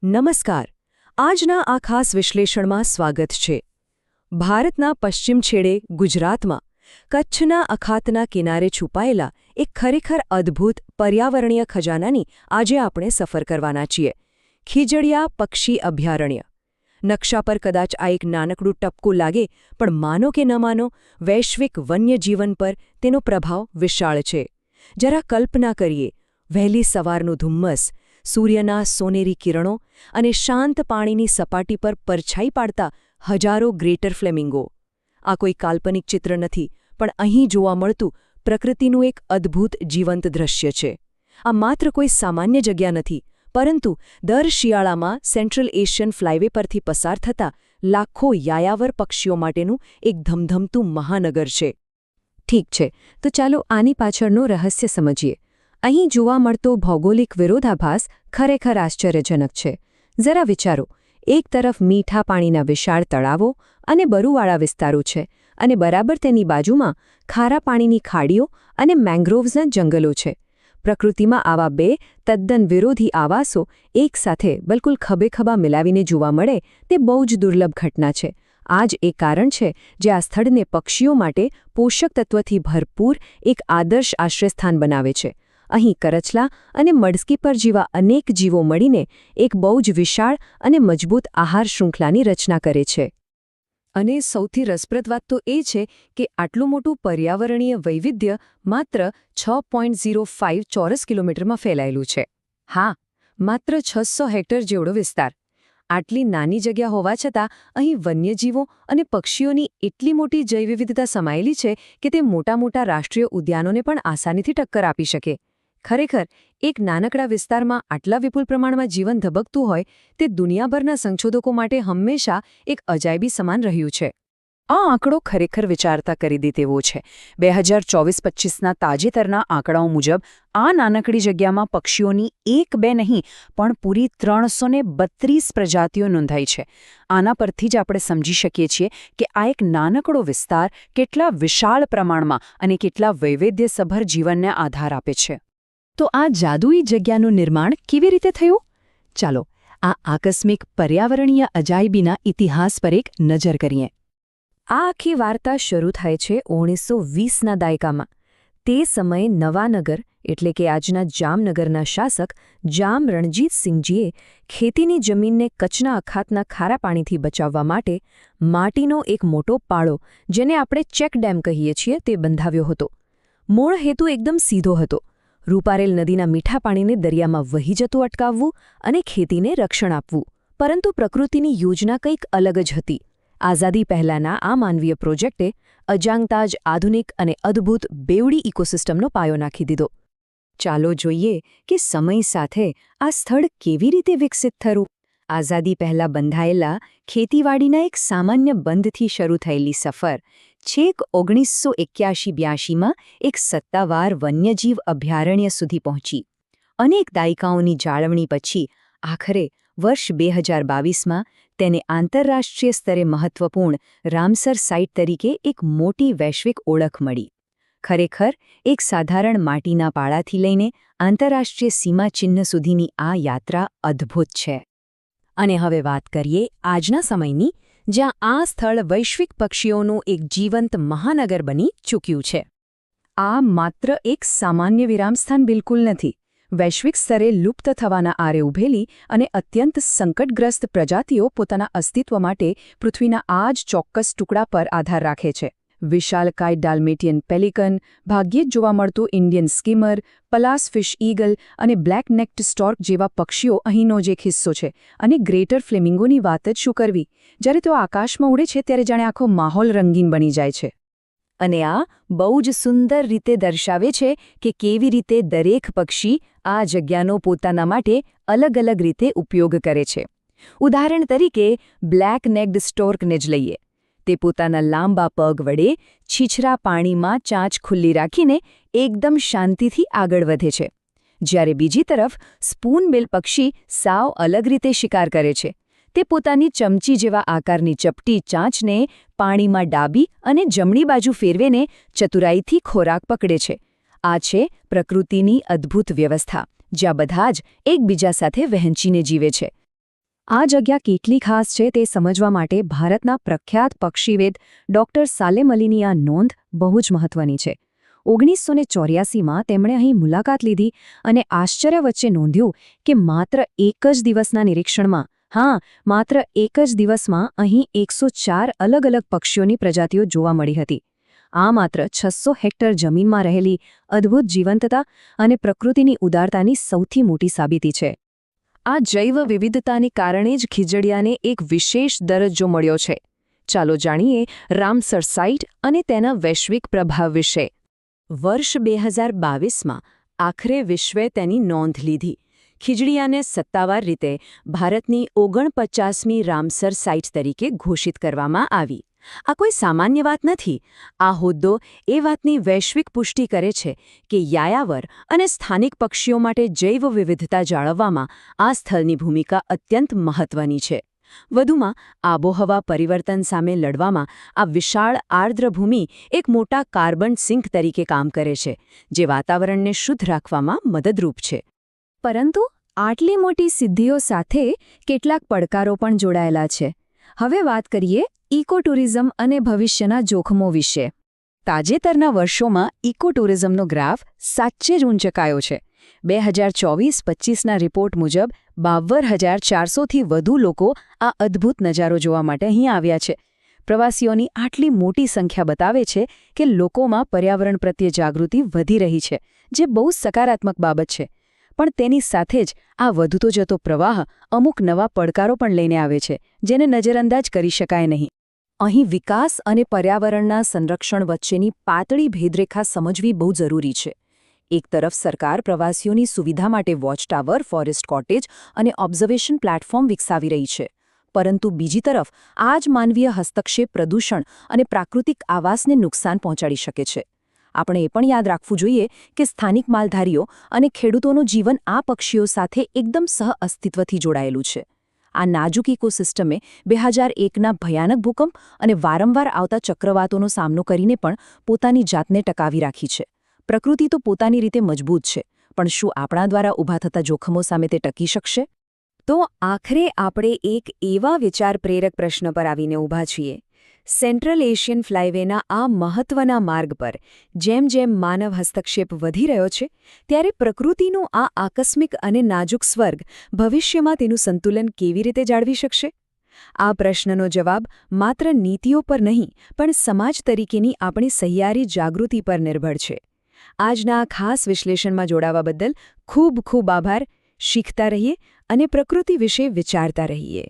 નમસ્કાર. આજના આ ખાસ વિશ્લેષણમાં સ્વાગત છે. ભારતના પશ્ચિમ છેડે ગુજરાતમાં કચ્છના અખાતના કિનારે છુપાયેલા એક ખરેખર અદ્ભુત પર્યાવરણીય ખજાનાની આજે આપણે સફર કરવાના છીએ. ખીજડીયા પક્ષી અભયારણ્ય. નકશા પર કદાચ આ એક નાનકડું ટપકું લાગે, પણ માનો કે ન માનો, વૈશ્વિક વન્યજીવન પર તેનો પ્રભાવ વિશાળ છે. જરા કલ્પના કરીએ, વહેલી સવારનું ધુમ્મસ, સૂર્યના સોનેરી કિરણો અને શાંત પાણીની સપાટી પર પરછાઈ પાડતા હજારો ગ્રેટર ફ્લેમિંગો. આ કોઈ કાલ્પનિક ચિત્ર નથી, પણ અહીં જોવા મળતું પ્રકૃતિનું એક અદ્ભુત જીવંત દૃશ્ય છે. આ માત્ર કોઈ સામાન્ય જગ્યા નથી, પરંતુ દર શિયાળામાં સેન્ટ્રલ એશિયન ફ્લાઇવે પરથી પસાર થતા લાખો યાયાવર પક્ષીઓ માટેનું એક ધમધમતું મહાનગર છે. ઠીક છે, તો ચાલો આની પાછળનું રહસ્ય સમજીએ. અહીં જોવા મળતો ભૌગોલિક વિરોધાભાસ ખરેખર આશ્ચર્યજનક છે. જરા વિચારો, એક તરફ મીઠા પાણીના વિશાળ તળાવો અને બરુવાળા વિસ્તારો છે, અને બરાબર તેની બાજુમાં ખારા પાણીની ખાડીઓ અને મેંગ્રોવ્સના જંગલો છે. પ્રકૃતિમાં આવા બે તદ્દન વિરોધી આવાસો એકસાથે બિલકુલ ખભેખભા મિલાવીને જોવા મળે તે બહુ જ દુર્લભ ઘટના છે. આ જ એક કારણ છે જે આ સ્થળને પક્ષીઓ માટે પોષક તત્વથી ભરપૂર એક આદર્શ આશ્રયસ્થાન બનાવે છે. અહીં કરચલા અને મડસ્કીપર જેવા અનેક જીવો મળીને એક બહુ જ વિશાળ અને મજબૂત આહાર શૃંખલાની રચના કરે છે. અને સૌથી રસપ્રદ વાત તો એ છે કે આટલું મોટું પર્યાવરણીય વૈવિધ્ય માત્ર 6.05 ચોરસ કિલોમીટરમાં ફેલાયેલું છે. હા, માત્ર 600 હેક્ટર જેવડો વિસ્તાર. આટલી નાની જગ્યા હોવા છતાં અહીં વન્યજીવો અને પક્ષીઓની એટલી મોટી જૈવવિવિધતા સમાયેલી છે કે તે મોટા મોટા રાષ્ટ્રીય ઉદ્યાનોને પણ આસાનીથી ટક્કર આપી શકે. ખરેખર, એક નાનકડા વિસ્તારમાં આટલા વિપુલ પ્રમાણમાં જીવન ધબકતું હોય તે દુનિયાભરના સંશોધકો માટે હંમેશા એક અજાયબી સમાન રહ્યું છે. આ આંકડો ખરેખર વિચારતા કરી દે તેવો છે. 2024-25ના તાજેતરના આંકડાઓ મુજબ આ નાનકડી જગ્યામાં પક્ષીઓની એક બે નહીં પણ પૂરી 332 પ્રજાતિઓ નોંધાઈ છે. આના પરથી જ આપણે સમજી શકીએ છીએ કે આ એક નાનકડો વિસ્તાર કેટલા વિશાળ પ્રમાણમાં અને કેટલા વૈવિધ્યસભર જીવનને આધાર આપે છે. તો આ જાદુઈ જગ્યાનું નિર્માણ કેવી રીતે થયું? ચાલો, આ આકસ્મિક પર્યાવરણીય અજાયબીના ઇતિહાસ પર એક નજર કરીએ. આ આખી વાર્તા શરૂ થાય છે 1920ના દાયકામાં. તે સમયે નવાનગર એટલે કે આજના જામનગરના શાસક જામ રણજીતસિંહજીએ ખેતીની જમીનને કચ્છના અખાતના ખારા પાણીથી બચાવવા માટે માટીનો એક મોટો પાળો, જેને આપણે ચેક ડેમ કહીએ છીએ, તે બંધાવ્યો હતો. મૂળ હેતુ એકદમ સીધો હતો: રૂપારેલ નદીના મીઠા પાણીને દરિયામાં વહી જતું અટકાવવું અને ખેતીને રક્ષણ આપવું. પરંતુ પ્રકૃતિની યોજના કંઈક અલગ જ હતી. આઝાદી પહેલાંના આ માનવીય પ્રોજેક્ટે અજાણતા જ આધુનિક અને અદ્ભુત બેવડી ઇકોસિસ્ટમનો પાયો નાખી દીધો. ચાલો જોઈએ કે સમય સાથે આ સ્થળ કેવી રીતે વિકસિત થયું. આઝાદી પહેલાં બંધાયેલા ખેતીવાડીના એક સામાન્ય બંધથી શરૂ થયેલી સફર છેક 1981-82માં એક સત્તાવાર વન્યજીવ અભયારણ્ય સુધી પહોંચી. અનેક દાયકાઓની જાળવણી પછી આખરે વર્ષ 2022માં તેને આંતરરાષ્ટ્રીય સ્તરે મહત્વપૂર્ણ રામસર સાઇટ તરીકે એક મોટી વૈશ્વિક ઓળખ મળી. ખરેખર, એક સાધારણ માટીના પાળાથી લઈને આંતરરાષ્ટ્રીય સીમાચિહ્ન સુધીની આ યાત્રા અદ્ભુત છે. અને હવે વાત કરીએ આજના સમયની, જ્યાં આ સ્થળ વૈશ્વિક પક્ષીઓનું એક જીવંત મહાનગર બની ચૂક્યું છે. આ માત્ર એક સામાન્ય વિરામસ્થાન બિલકુલ નથી. વૈશ્વિક સ્તરે લુપ્ત થવાના આરે ઊભેલી અને અત્યંત સંકટગ્રસ્ત પ્રજાતિઓ પોતાના અસ્તિત્વ માટે પૃથ્વીના આ જ ચોક્કસ ટુકડા પર આધાર રાખે છે. વિશાલકાય ડાલ્મેટિયન પેલિકન, ભાગ્યે જ જોવા મળતું Indian skimmer, Palas fish eagle અને બ્લેક નેક્ડ સ્ટોર્ક જેવા પક્ષીઓ અહીંનો જ એક હિસ્સો છે. અને ગ્રેટર ફ્લેમિંગોની વાત જ શું કરવી! જ્યારે તેઓ આકાશમાં ઉડે છે ત્યારે જાણે આખો માહોલ રંગીન બની જાય છે. અને આ બહુ જ સુંદર રીતે દર્શાવે છે કે કેવી રીતે દરેક પક્ષી આ જગ્યાનો પોતાના માટે અલગ અલગ રીતે ઉપયોગ કરે છે. ઉદાહરણ તરીકે બ્લેક નેક્ડ સ્ટોર્કને જ લઈએ. તે પોતાના લાંબા પગ વડે છીછરા પાણીમાં ચાંચ ખુલ્લી રાખીને એકદમ શાંતિથી આગળ વધે છે. જ્યારે બીજી તરફ સ્પૂનબિલ પક્ષી સાવ અલગ રીતે શિકાર કરે છે. તે પોતાની ચમચી જેવા આકારની ચપટી ચાંચને પાણીમાં ડાબી અને જમણી બાજુ ફેરવીને ચતુરાઈથી ખોરાક પકડે છે. આ છે પ્રકૃતિની અદ્ભુત વ્યવસ્થા, જ્યાં બધા જ એકબીજા સાથે વહેંચીને જીવે છે. આ જગ્યા કેટલી ખાસ છે તે સમજવા માટે ભારતના પ્રખ્યાત પક્ષીવેદ ડોક્ટર સાલેમ અલીની આ નોંધ બહુ જ મહત્વની છે. 1984માં તેમણે અહીં મુલાકાત લીધી અને આશ્ચર્ય વચ્ચે નોંધ્યું કે માત્ર એક જ દિવસના નિરીક્ષણમાં માત્ર એક જ દિવસમાં અહીં 104 અલગ અલગ પક્ષીઓની પ્રજાતિઓ જોવા મળી હતી. આ માત્ર 600 હેક્ટર જમીનમાં રહેલી અદ્ભુત જીવંતતા અને પ્રકૃતિની ઉદારતાની સૌથી મોટી સાબિતી છે. આ જૈવ વિવિધતાને કારણે જ ખીજડીયાને એક વિશેષ દરજ્જો મળ્યો છે. ચાલો જાણીએ રામસર સાઇટ અને તેના વૈશ્વિક પ્રભાવ વિશે. વર્ષ 2022માં આખરે વિશ્વે તેની નોંધ લીધી. ખીજડીયાને સત્તાવાર રીતે ભારતની 49મી રામસર સાઇટ તરીકે ઘોષિત કરવામાં આવી. આ કોઈ સામાન્ય વાત નથી. આ હોદ્દો એ વાતની વૈશ્વિક પુષ્ટિ કરે છે કે યાયાવર અને સ્થાનિક પક્ષીઓ માટે જૈવ વિવિધતા જાળવવામાં આ સ્થળની ભૂમિકા અત્યંત મહત્વની છે. વધુમાં આબોહવા પરિવર્તન સામે લડવામાં આ વિશાળ આર્દ્ર ભૂમિ એક મોટા કાર્બન સિંક તરીકે કામ કરે છે, જે વાતાવરણને શુદ્ધ રાખવામાં મદદરૂપ છે. પરંતુ આટલી મોટી સિદ્ધિઓ સાથે કેટલાક પડકારો પણ જોડાયેલા છે. હવે વાત કરીએ ઇકો ટુરિઝમ અને ભવિષ્યના જોખમો વિશે. તાજેતરના વર્ષોમાં ઇકો ટુરિઝમનો ગ્રાફ સાચે જ ઊંચકાયો છે. 2024-25ના રિપોર્ટ મુજબ 52,400થી વધુ લોકો આ અદ્ભુત નજારો જોવા માટે અહીં આવ્યા છે. પ્રવાસીઓની આટલી મોટી સંખ્યા બતાવે છે કે લોકોમાં પર્યાવરણ પ્રત્યે જાગૃતિ વધી રહી છે, જે બહુ સકારાત્મક બાબત છે. પણ તેની સાથે જ આ વધતો જતો પ્રવાહ અમુક નવા પડકારો પણ લઈને આવે છે, જેને નજરઅંદાજ કરી શકાય નહીં. અહીં વિકાસ અને પર્યાવરણના સંરક્ષણ વચ્ચેની પાતળી ભેદરેખા સમજવી બહુ જરૂરી છે. એક તરફ સરકાર પ્રવાસીઓની સુવિધા માટે વોચ ટાવર, ફોરેસ્ટ કોટેજ અને ઓબ્ઝર્વેશન પ્લેટફોર્મ વિકસાવી રહી છે. પરંતુ બીજી તરફ આ જ માનવીય હસ્તક્ષેપ પ્રદૂષણ અને પ્રાકૃતિક આવાસને નુકસાન પહોંચાડી શકે છે. આપણે એ પણ યાદ રાખવું જોઈએ કે સ્થાનિક માલધારીઓ અને ખેડૂતોનું જીવન આ પક્ષીઓ સાથે એકદમ સહઅસ્તિત્વથી જોડાયેલું છે. આ નાજુક ઇકોસિસ્ટમે 2001ના ભયાનક ભૂકંપ અને વારંવાર આવતા ચક્રવાતોનો સામનો કરીને પણ પોતાની જાતને ટકાવી રાખી છે. પ્રકૃતિ તો પોતાની રીતે મજબૂત છે, પણ શું આપણા દ્વારા ઊભા થતા જોખમો સામે તે ટકી શકશે? તો આખરે આપણે એક એવા વિચાર પ્રેરક પ્રશ્ન પર આવીને ઊભા છીએ. સેન્ટ્રલ એશિયન ફ્લાયવેના આ મહત્વના માર્ગ પર જેમ જેમ માનવ હસ્તક્ષેપ વધી રહ્યો છે, ત્યારે પ્રકૃતિનું આ આકસ્મિક અને નાજુક સ્વર્ગ ભવિષ્યમાં તેનું સંતુલન કેવી રીતે જાળવી શકશે? આ પ્રશ્નનો જવાબ માત્ર નીતિઓ પર નહીં, પણ સમાજ તરીકેની આપણી સહિયારી જાગૃતિ પર નિર્ભર છે. આજના ખાસ વિશ્લેષણમાં જોડાવા બદલ ખૂબ ખૂબ આભાર. શીખતા રહીએ અને પ્રકૃતિ વિશે વિચારતા રહીએ.